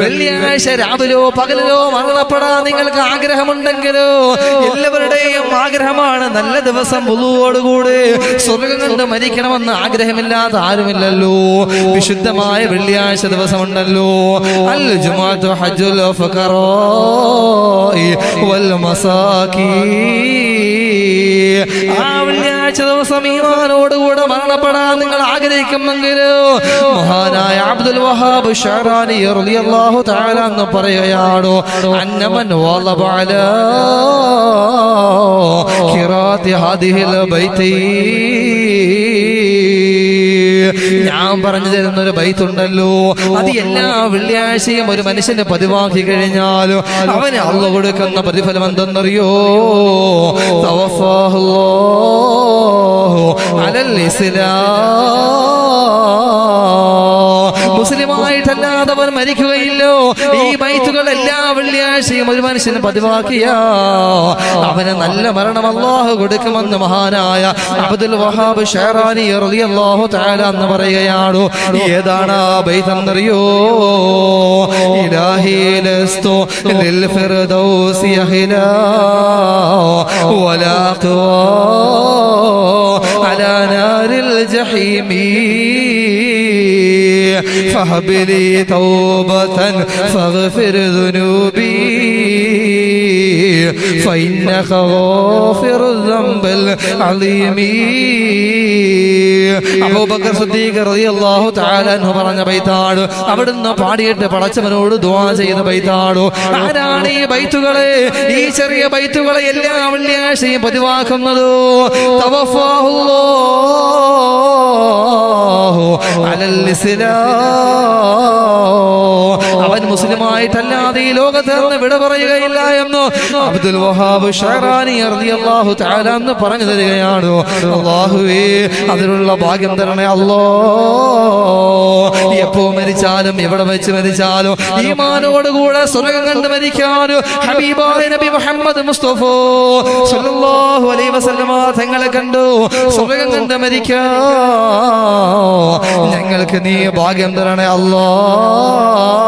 വെള്ളിയാഴ്ച രാവിലോ പകലിലോ മരണപ്പെടാൻ നിങ്ങൾക്ക് ആഗ്രഹമുണ്ടെങ്കിലോ എല്ലാവരുടെയും ആഗ്രഹമാണ് നല്ല ദിവസം വുളുവോടുകൂടി സ്വർഗ്ഗം കണ്ട് മരിക്കണമെന്ന് ആഗ്രഹമില്ലാത്ത ആരുമില്ലല്ലോ. വിശുദ്ധമായ വെള്ളിയാഴ്ച ദിവസമുണ്ടല്ലോ. അൽ ജുമുഅത്തു ഹജ്ജുൽ ഫഖറാഇ വൽ മസാകീൻ. ആ വെള്ളിയാഴ്ച ദിവസം ഈമാനോടുകൂടെ മരണപ്പെടാൻ നിങ്ങൾ ആഗ്രഹിക്കുമെങ്കിൽ മഹാനായ അബ്ദുൽ വഹാബ് ഷഅറാനി റളിയല്ലാഹു തആല എന്ന് പറയുകയാണ്, അന്നമൻ വലബ അലാ ഖിറാത്തി ഹാദിഹിൽ ബൈതി. ഞാൻ പറഞ്ഞു തരുന്ന ഒരു ബൈത്തുണ്ടല്ലോ, അത് എല്ലാ വെള്ളിയാഴ്ചയും ഒരു മനുഷ്യന് പതിവാക്കി കഴിഞ്ഞാൽ അവന് അല്ലാഹു കൊടുക്കുന്ന പ്രതിഫലം എന്തെന്നറിയോ? തവഫാഹുല്ലാഹു അലൽ ഇസ്ലാം. മുസ്ലിമായിട്ടല്ലാത്തവർ മരിക്കുകയില്ലോ. ഈ ബൈത്തുകൾ എല്ലാ വെള്ളിയാഴ്ചയും ഒരു മനുഷ്യന് പതിവാക്കിയ അവന് നല്ല മരണം അല്ലാഹു കൊടുക്കുമെന്ന് മഹാനായ അബ്ദുൽ വഹാബ് ഷഅറാനി റളിയല്ലാഹു തആല എന്ന് പറയുകയാണ്. ഏതാണ് ആ ബൈത്ത് എന്നറിയോ? ഇലാഹി ലസ്തു ലിൽ ഫിർദൗസി അഹ്ലാ വലാ ഖവാ അലാ നാരിൽ ജഹീമി فهب لي توبة فاغفر ذنوبي فإنك غافر الذنب العظيم. അബൂബക്കർ സിദ്ദീഖ് റളിയല്ലാഹു തആല അൻഹു പറഞ്ഞ ബൈത്താണ്. അവിടുന്ന് പാടിയിട്ട് പടച്ചവനോട് ദുആ ചെയ്ത ബൈത്താണ്. ആരാണ് ഈ ബൈത്തുകളെ, ഈ ചെറിയ ബൈത്തുകളെ എല്ലാ വെള്ളിയാഴ്ചയും പതിവാക്കുന്നത്? തവഫാഹുല്ലാഹു അലൽ ഇസ്ലാം. അവൻ മുസ്ലിമായിട്ടല്ലാതെ ഈ ലോകത്ത് നിന്ന് വിട പറയുകയില്ല എന്ന് അബ്ദുൽ വഹാബ് ഷഅറാനി റളിയല്ലാഹു തആല എന്ന് പറഞ്ഞു തരികയാണ്. അല്ലാഹുവേ, അതിനുള്ള ഭാഗ്യം തരണേ അല്ലാഹ്. എപ്പോ മരിച്ചാലും എവിടെ വെച്ച് മരിച്ചാലും ഈമാനോടുകൂടെ സ്വർഗ്ഗം കണ്ട് മരിക്കാനും ഹബീബായ നബി മുഹമ്മദ് മുസ്തഫ സല്ലല്ലാഹു അലൈഹി വസല്ലമ തങ്ങളെ കണ്ടു സ്വർഗ്ഗം കണ്ട് മരിക്കാൻ ഞങ്ങൾക്ക് നീ ഭാഗ്യം തരണേ അല്ലാഹ്.